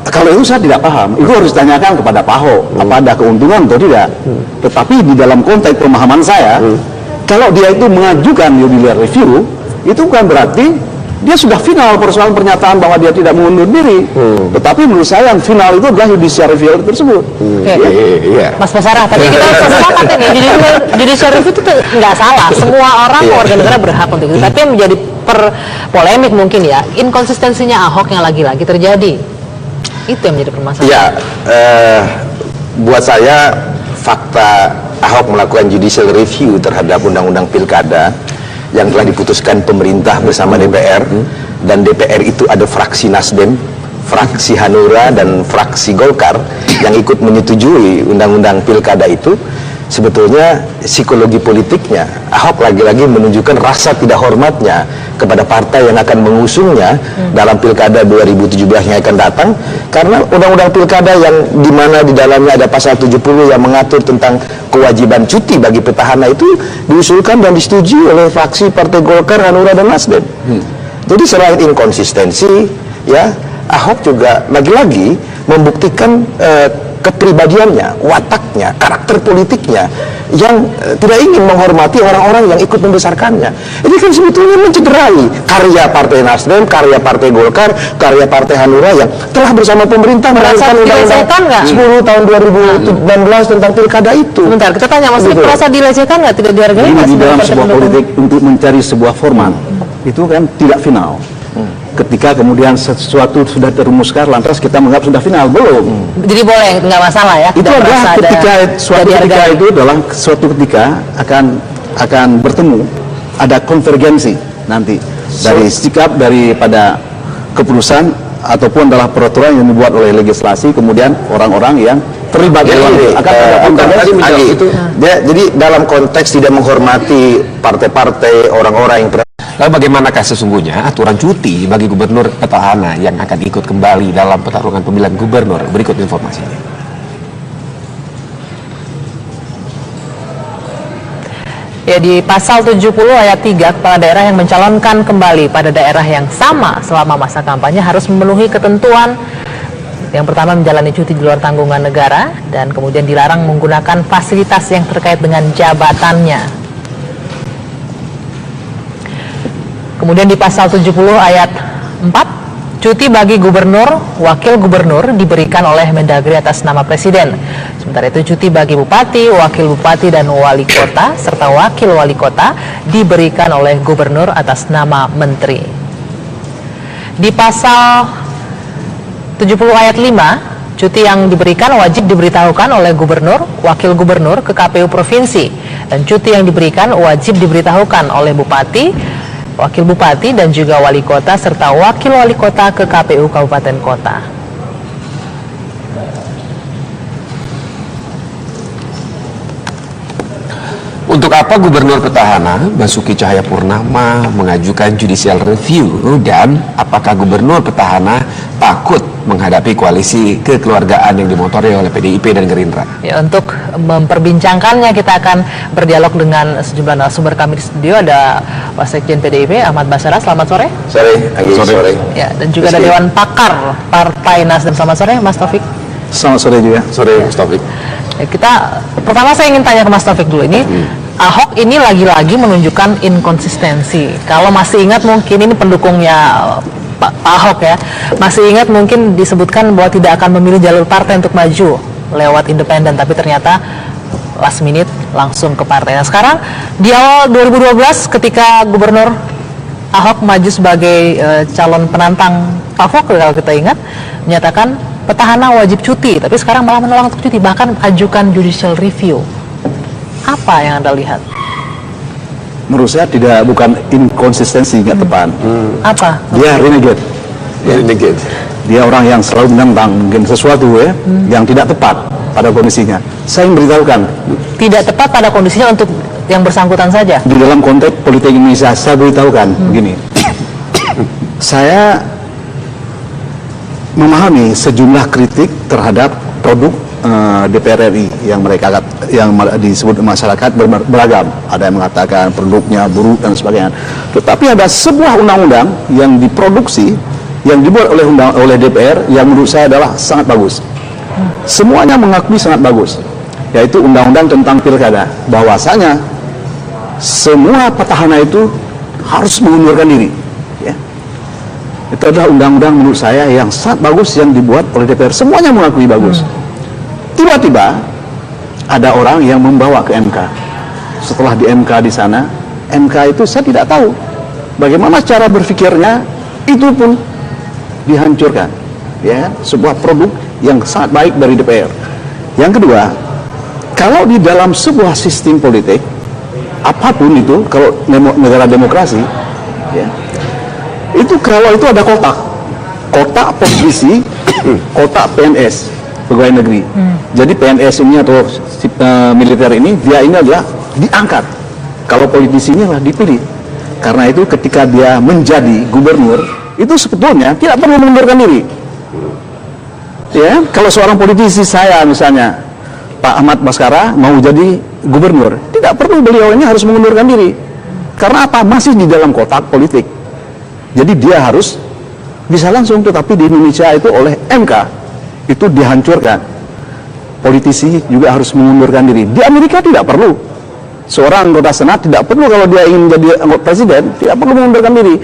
Kalau itu saya tidak paham. Itu harus ditanyakan kepada Pak Ahok, apa ada keuntungan atau tidak. Tetapi di dalam konteks pemahaman saya, kalau dia itu mengajukan judicial review, itu bukan berarti dia sudah final persoalan pernyataan bahwa dia tidak mengundur diri. Tetapi menurut saya yang final itu adalah judicial review tersebut. Iya. Mas Basarah, tapi kita sepakat ini judicial review itu nggak salah. Semua orang warga negara berhak untuk itu. Tapi yang menjadi polemik mungkin ya, inkonsistensinya Ahok yang lagi-lagi terjadi. Itu yang menjadi permasalahan. Ya, buat saya fakta Ahok melakukan judicial review terhadap undang-undang pilkada yang telah diputuskan pemerintah bersama DPR, dan DPR itu ada fraksi Nasdem, fraksi Hanura, dan fraksi Golkar yang ikut menyetujui undang-undang pilkada itu. Sebetulnya psikologi politiknya Ahok lagi-lagi menunjukkan rasa tidak hormatnya kepada partai yang akan mengusungnya dalam pilkada 2017 yang akan datang, karena undang-undang pilkada yang dimana di dalamnya ada pasal 70 yang mengatur tentang kewajiban cuti bagi petahana itu diusulkan dan disetujui oleh fraksi Partai Golkar, Hanura, dan Nasdem. Jadi selain inkonsistensi, ya Ahok juga lagi-lagi membuktikan kepribadiannya, wataknya, karakter politiknya yang tidak ingin menghormati orang-orang yang ikut membesarkannya. Ini kan sebetulnya mencederai karya Partai Nasdem, karya Partai Golkar, karya Partai Hanura yang telah bersama pemerintah merancang undang-undang 10 tahun 2019 tentang pilkada itu. Sebentar, kita tanya Mas, merasa dilecehkan nggak, tidak dihargai? Ini di dalam sebuah politik untuk mencari sebuah format itu kan tidak final. Ketika kemudian sesuatu sudah terumuskan, lantas kita menganggap sudah final, belum. Jadi boleh, nggak masalah ya? Itu adalah ketika itu adalah suatu ketika akan bertemu, ada konvergensi nanti dari sikap daripada keputusan ataupun adalah peraturan yang dibuat oleh legislasi, kemudian orang-orang yang terlibat akan ada konvergensi itu. Jadi dalam konteks tidak menghormati partai-partai, orang-orang yang Lalu bagaimanakah sesungguhnya aturan cuti bagi gubernur petahana yang akan ikut kembali dalam pertarungan pemilihan gubernur? Berikut informasinya. Ya, di pasal 70 ayat 3, kepala daerah yang mencalonkan kembali pada daerah yang sama selama masa kampanye harus memenuhi ketentuan Yang pertama menjalani cuti di luar tanggungan negara dan kemudian dilarang menggunakan fasilitas yang terkait dengan jabatannya. Kemudian di pasal 70 ayat 4, cuti bagi gubernur, wakil gubernur diberikan oleh Mendagri atas nama Presiden. Sementara itu cuti bagi bupati, wakil bupati dan wali kota serta wakil wali kota diberikan oleh gubernur atas nama menteri. Di pasal 70 ayat 5, cuti yang diberikan wajib diberitahukan oleh gubernur, wakil gubernur ke KPU provinsi, dan cuti yang diberikan wajib diberitahukan oleh bupati, wakil bupati dan juga wali kota serta wakil wali kota ke KPU kabupaten kota. Untuk apa Gubernur Petahana Basuki Cahayapurnama mengajukan judicial review, dan apakah Gubernur Petahana takut menghadapi koalisi kekeluargaan yang dimotori oleh PDIP dan Gerindra? Ya, untuk memperbincangkannya kita akan berdialog dengan sejumlah narasumber kami di studio. Ada Wasekjen PDIP Ahmad Basara, selamat sore. Sore. Ya, dan juga ada Dewan Pakar Partai Nasdem, selamat sore Mas Taufik. Selamat sore juga. Sore, Mas Taufik. Ya, pertama saya ingin tanya ke Mas Taufik dulu, ini Ahok ini lagi-lagi menunjukkan inkonsistensi. Kalau masih ingat mungkin ini pendukungnya Pak Ahok ya, masih ingat mungkin disebutkan bahwa tidak akan memilih jalur partai untuk maju lewat independen, tapi ternyata last minute langsung ke partai. Nah sekarang di awal 2012 ketika Gubernur Ahok maju sebagai calon penantang Pak Fokke, kalau kita ingat, menyatakan petahana wajib cuti, tapi sekarang malah menolak untuk cuti, bahkan ajukan judicial review. Apa yang Anda lihat? Menurut saya bukan inkonsistensi, nggak tepat. Apa? Dia renegade. Dia orang yang selalu menentang mungkin sesuatu yang tidak tepat pada kondisinya. Saya memberitahukan. Tidak tepat pada kondisinya untuk yang bersangkutan saja? Di dalam konteks politik Indonesia, saya beritahukan begini. Saya memahami sejumlah kritik terhadap produk DPR RI yang disebut masyarakat beragam. Ada yang mengatakan produknya buruk dan sebagainya. Tetapi ada sebuah undang-undang yang diproduksi, yang dibuat oleh DPR yang menurut saya adalah sangat bagus. Semuanya mengakui sangat bagus, yaitu undang-undang tentang pilkada. Bahwasanya semua petahana itu harus mengundurkan diri. Ya. Itu adalah undang-undang menurut saya yang sangat bagus yang dibuat oleh DPR. Semuanya mengakui bagus. Tiba-tiba ada orang yang membawa ke MK. Setelah di MK di sana, MK itu saya tidak tahu bagaimana cara berpikirnya, itu pun dihancurkan. Ya, sebuah produk yang sangat baik dari DPR. Yang kedua, kalau di dalam sebuah sistem politik, apapun itu, kalau negara demokrasi, ya, itu kalau itu ada kotak posisi, kotak PNS, pegawai negeri. Jadi PNS ini atau militer ini, dia ini adalah diangkat. Kalau politisinya lah dipilih. Karena itu ketika dia menjadi gubernur, itu sebetulnya tidak perlu mengundurkan diri. Ya, kalau seorang politisi, saya misalnya Pak Ahmad Basara mau jadi gubernur, tidak perlu beliau ini harus mengundurkan diri. Karena apa? Masih di dalam kotak politik. Jadi dia harus bisa langsung, tetapi di Indonesia itu oleh MK itu dihancurkan. Politisi juga harus mengundurkan diri. Di Amerika tidak perlu. Seorang anggota Senat tidak perlu, kalau dia ingin menjadi anggota presiden, tidak perlu mengundurkan diri.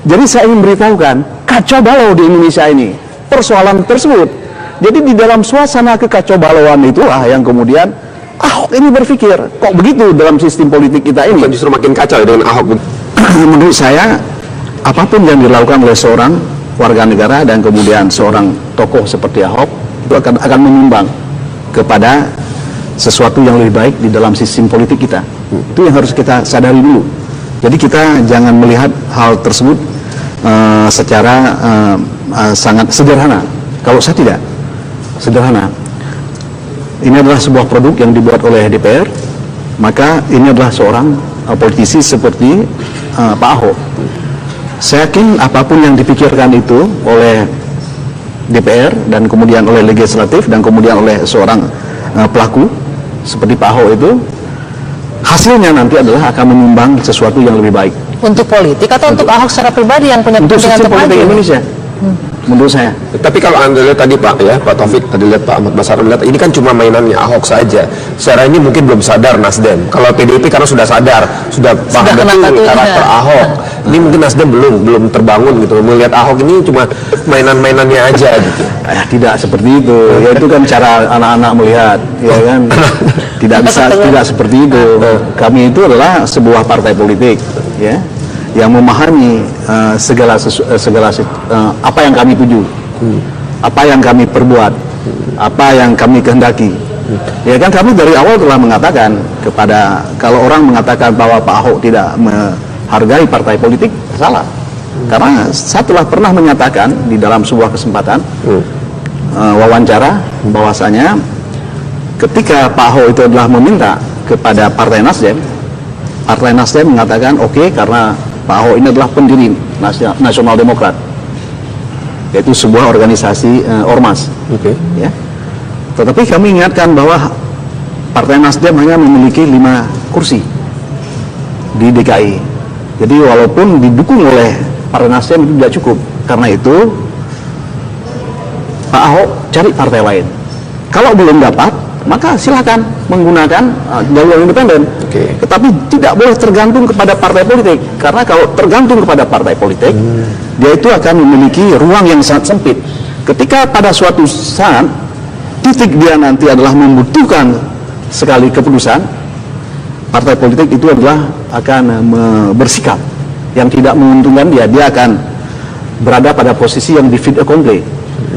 Jadi saya ingin beritahukan, kacau balau di Indonesia ini persoalan tersebut. Jadi di dalam suasana kekacau balauan itulah yang kemudian Ahok ini berpikir, kok begitu dalam sistem politik kita ini? Justru makin kacau dengan Ahok. Menurut saya, apapun yang dilakukan oleh seorang warga negara dan kemudian seorang tokoh seperti Ahok, itu akan menyumbang kepada sesuatu yang lebih baik di dalam sistem politik kita. Itu yang harus kita sadari dulu. Jadi kita jangan melihat hal tersebut secara sangat sederhana. Kalau saya tidak sederhana. Ini adalah sebuah produk yang dibuat oleh DPR, maka ini adalah seorang politisi seperti Pak Ahok. Saya yakin apapun yang dipikirkan itu oleh DPR dan kemudian oleh legislatif dan kemudian oleh seorang pelaku seperti Pak Ahok itu, hasilnya nanti adalah akan menyumbang sesuatu yang lebih baik. Untuk politik atau untuk Ahok secara pribadi yang punya untuk kepentingan sistem politik maju? Indonesia. menurut saya. Tapi kalau Anda lihat tadi Pak ya, Pak Taufik tadi lihat Pak Ahmad Basara lihat ini kan cuma mainannya Ahok saja. Secara ini mungkin belum sadar Nasdem. Kalau PDIP karena sudah sadar, sudah paham betul karakter Ahok. Ini mungkin Nasdem belum terbangun gitu. Melihat Ahok ini cuma mainan-mainannya aja gitu. Tidak seperti itu. Ya itu kan cara anak-anak melihat, ya kan. Tidak seperti itu. Kami itu adalah sebuah partai politik, ya, yang memahami apa yang kami tuju, apa yang kami perbuat, apa yang kami kehendaki. Ya kan kami dari awal telah mengatakan kepada, kalau orang mengatakan bahwa Pak Ahok tidak menghargai partai politik, salah. Karena saya telah pernah menyatakan di dalam sebuah kesempatan wawancara bahwasanya ketika Pak Ahok itu adalah meminta kepada Partai Nasdem mengatakan oke, karena Pak Ahok ini adalah pendiri Nasional Demokrat, yaitu sebuah organisasi ormas. Ya. Tetapi kami ingatkan bahwa Partai Nasdem hanya memiliki 5 kursi di DKI. Jadi walaupun didukung oleh Partai Nasdem itu tidak cukup. Karena itu Pak Ahok cari partai lain. Kalau belum dapat, maka silakan menggunakan jalur independen. Tetapi tidak boleh tergantung kepada partai politik, karena kalau tergantung kepada partai politik, dia itu akan memiliki ruang yang sangat sempit. Ketika pada suatu saat titik dia nanti adalah membutuhkan sekali keputusan, partai politik itu adalah akan bersikap yang tidak menguntungkan dia akan berada pada posisi yang di fait accompli.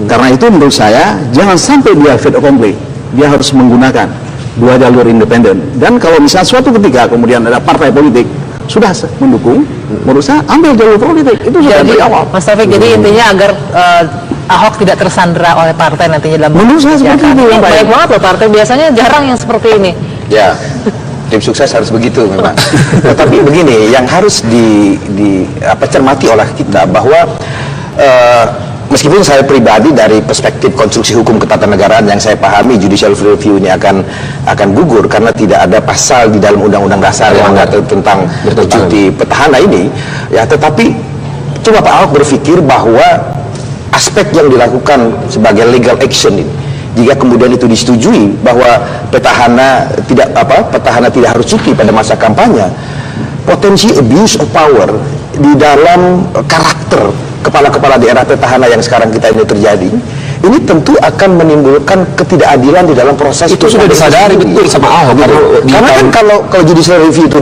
Karena itu menurut saya jangan sampai dia fait accompli. Dia harus menggunakan 2 jalur independen. Dan kalau misalnya suatu ketika kemudian ada partai politik sudah mendukung, menurut saya ambil jalur politik. Itu sudah dari awal. Mas Taufik, jadi intinya agar Ahok tidak tersandera oleh partai nantinya dalam menurut saya seperti itu. Baik banget loh, partai biasanya jarang yang seperti ini. Ya, tim sukses harus begitu memang. Tapi begini, yang harus cermati oleh kita bahwa meskipun saya pribadi dari perspektif konstruksi hukum ketatanegaraan yang saya pahami, judicial review ini akan gugur karena tidak ada pasal di dalam undang-undang dasar yang mengatur tentang cuti petahana ini. Ya, tetapi coba Pak Ahok berpikir bahwa aspek yang dilakukan sebagai legal action ini, jika kemudian itu disetujui bahwa petahana tidak harus cuti pada masa kampanye, potensi abuse of power di dalam karakter kepala-kepala daerah petahana yang sekarang kita ini terjadi, ini tentu akan menimbulkan ketidakadilan di dalam proses itu sudah disadari betul sama Ahok. Karena kan kalau judicial review itu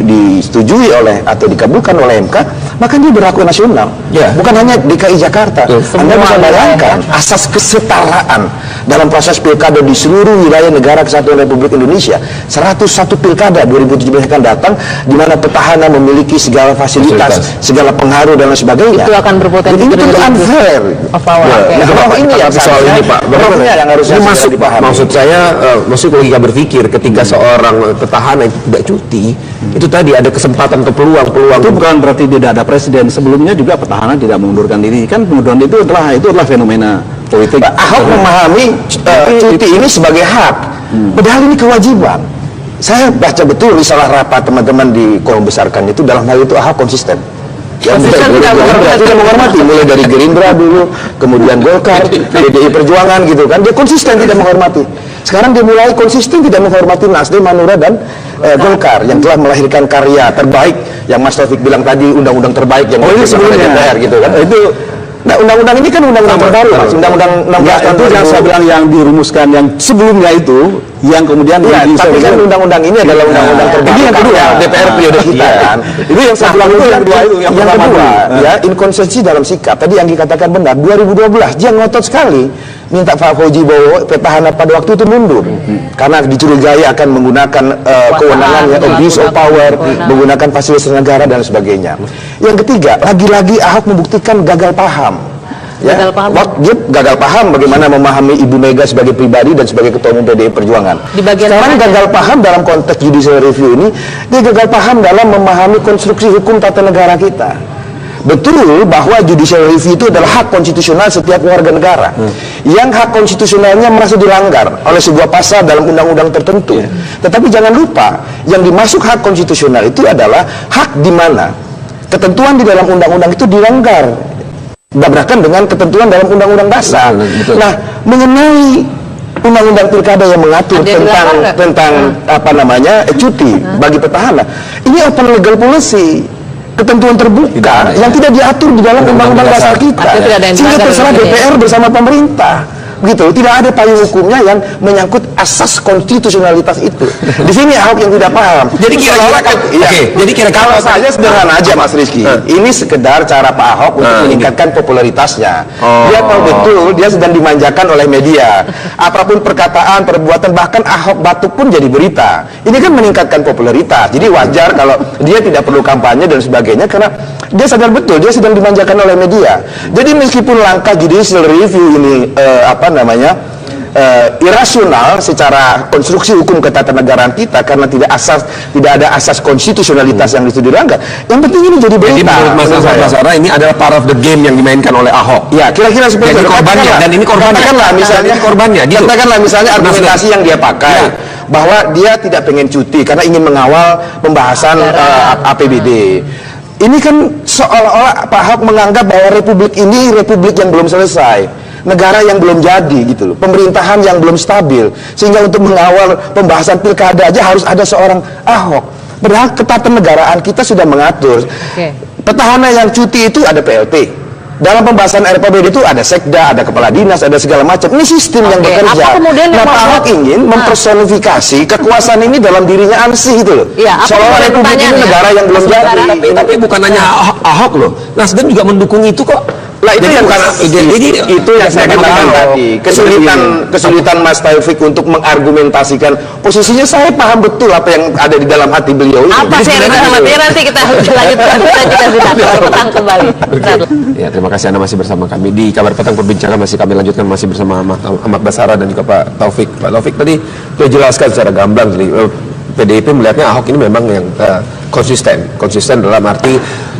disetujui oleh atau dikabulkan oleh MK, maka dia berlaku nasional, bukan hanya DKI Jakarta. Anda bisa bayangkan asas kesetaraan dalam proses pilkada di seluruh wilayah negara kesatuan Republik Indonesia. 101 pilkada 2017 akan datang, di mana petahana memiliki segala fasilitas, segala pengaruh dan lain sebagainya. Itu akan berpotensi itu unfair. Ini yang soal ini Pak, yang harus dipahami. Maksud saya, maksud logika berpikir ketika seorang petahana itu tidak cuti, itu tadi ada kesempatan atau peluang. Itu bukan berarti tidak ada presiden. Sebelumnya juga petahana tidak mengundurkan diri. Kan pengunduran itu adalah fenomena politik. Ahok memahami cuti ini sebagai hak, padahal ini kewajiban. Saya baca betul risalah rapat teman-teman di Kolom Besarkan itu, dalam hal itu Ahok konsisten. Yang tidak menghormati, mulai dari Gerindra dulu, kemudian Golkar, PDI Perjuangan gitu kan, dia konsisten tidak menghormati. Sekarang dia mulai konsisten tidak menghormati Nasdem, Hanura dan Golkar yang telah melahirkan karya terbaik yang Mas Taufik bilang tadi, undang-undang terbaik yang ini sebelumnya DPR gitu kan. Itu undang-undang ini kan undang-undang terbaru, undang-undang 16 tahun itu yang saya bilang yang dirumuskan, yang sebelumnya itu yang kemudian tapi kan undang-undang ini adalah undang-undang terbaru. Ini yang kedua, DPR periode kita kan. Itu yang saya bilang, itu yang kedua itu yang kedua ya, inkonsistensi dalam sikap. Tadi yang dikatakan benar, 2012 dia ngotot sekali minta Pak Fauzi Bowo petahana pada waktu itu mundur karena dicurigai akan menggunakan kewenangannya, abuse of power, menggunakan fasilitas negara dan sebagainya. Yang ketiga, lagi-lagi Ahok membuktikan gagal paham. Ya, dia gagal paham bagaimana memahami Ibu Mega sebagai pribadi dan sebagai ketua umum PDI Perjuangan. Sekarang gagal paham dalam konteks judicial review ini, dia gagal paham dalam memahami konstruksi hukum tata negara kita. Betul bahwa judicial review itu adalah hak konstitusional setiap warga negara, yang hak konstitusionalnya merasa dilanggar oleh sebuah pasal dalam undang-undang tertentu. Tetapi jangan lupa, yang dimasuk hak konstitusional itu adalah hak di mana ketentuan di dalam undang-undang itu dilanggar. bertabrakan dengan ketentuan dalam undang-undang dasar. Betul. Nah, mengenai undang-undang pilkada yang mengatur tentang apa namanya cuti bagi petahana, ini open legal policy, ketentuan terbuka yang tidak diatur di dalam undang-undang dasar kita, sehingga terserah DPR bersama pemerintah. Begitu, tidak ada payung hukumnya yang menyangkut asas konstitusionalitas itu. Di sini Ahok yang tidak paham. Jadi kira-kira jadi kalau saja sederhana aja Mas Rizky. Ini sekedar cara Pak Ahok untuk meningkatkan popularitasnya. Dia tahu betul dia sedang dimanjakan oleh media. Apapun perkataan, perbuatan, bahkan Ahok batuk pun jadi berita. Ini kan meningkatkan popularitas. Jadi wajar kalau dia tidak perlu kampanye dan sebagainya karena dia sadar betul dia sedang dimanjakan oleh media. Jadi meskipun langkah judicial review ini irasional secara konstruksi hukum ketatanegaraan kita karena tidak ada asas konstitusionalitas yang itu dilanggar. Yang penting ini jadi berita. Jadi menurut Mas Basara ini adalah part of the game yang dimainkan oleh Ahok. Ya, kira-kira seperti itu. Korbannya dan ini korbannya. Katakanlah misalnya korbannya. Gitu. Katakanlah misalnya argumentasi yang dia pakai bahwa dia tidak pengen cuti karena ingin mengawal pembahasan APBD. Ini kan seolah-olah Pak Ahok menganggap bahwa republik ini republik yang belum selesai. Negara yang belum jadi gitu loh, pemerintahan yang belum stabil, sehingga untuk mengawal pembahasan pilkada aja harus ada seorang Ahok. Padahal ketatanegaraan kita sudah mengatur. Petahana yang cuti itu ada PLT. Dalam pembahasan RPBD itu ada sekda, ada kepala dinas, ada segala macam. Ini sistem yang bekerja. Nah, Pak Ahok ingin mempersonifikasi kekuasaan ini dalam dirinya ansih itu loh. Seolah republik ini negara yang belum jadi. Tapi bukan hanya Ahok loh, Nasdem juga mendukung itu kok. Lah itu yang itu yang saya katakan tadi, kesulitan Mas Taufik untuk mengargumentasikan posisinya. Saya paham betul apa yang ada di dalam hati beliau ini. Apa sih yang sama dia, nanti kita lanjutkan petang kembali. Ya, terima kasih Anda masih bersama kami di Kabar Petang. Perbincangan masih kami lanjutkan masih bersama Ahmad Basara dan juga Pak Taufik. Pak Taufik tadi sudah jelaskan secara gamblang, jadi PDIP melihatnya Ahok ini memang yang konsisten dalam arti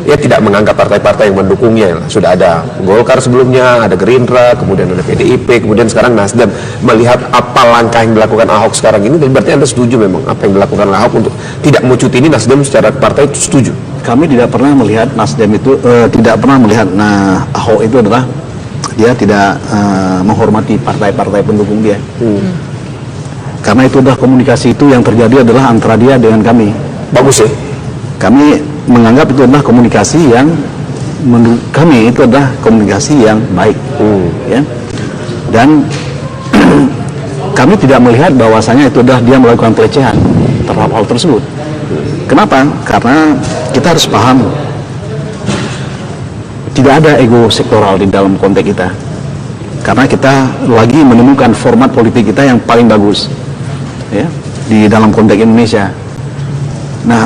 ya tidak menganggap partai-partai yang mendukungnya. Sudah ada Golkar sebelumnya, ada Gerindra, kemudian ada PDIP, kemudian sekarang Nasdem. Melihat apa langkah yang dilakukan Ahok sekarang ini, dan berarti Anda setuju memang apa yang dilakukan Ahok untuk tidak mau cuti ini, Nasdem secara partai itu setuju? Kami tidak pernah melihat Nasdem itu tidak pernah melihat Ahok itu adalah dia tidak menghormati partai-partai pendukung dia. Karena itu adalah komunikasi itu yang terjadi adalah antara dia dengan kami. Bagus ya? Kami menganggap itu adalah komunikasi yang menurut kami itu adalah komunikasi yang baik, ya. Dan kami tidak melihat bahwasanya itu adalah dia melakukan pelecehan terhadap hal tersebut. Kenapa? Karena kita harus paham tidak ada ego sektoral di dalam konteks kita. Karena kita lagi menemukan format politik kita yang paling bagus, ya, di dalam konteks Indonesia. Nah,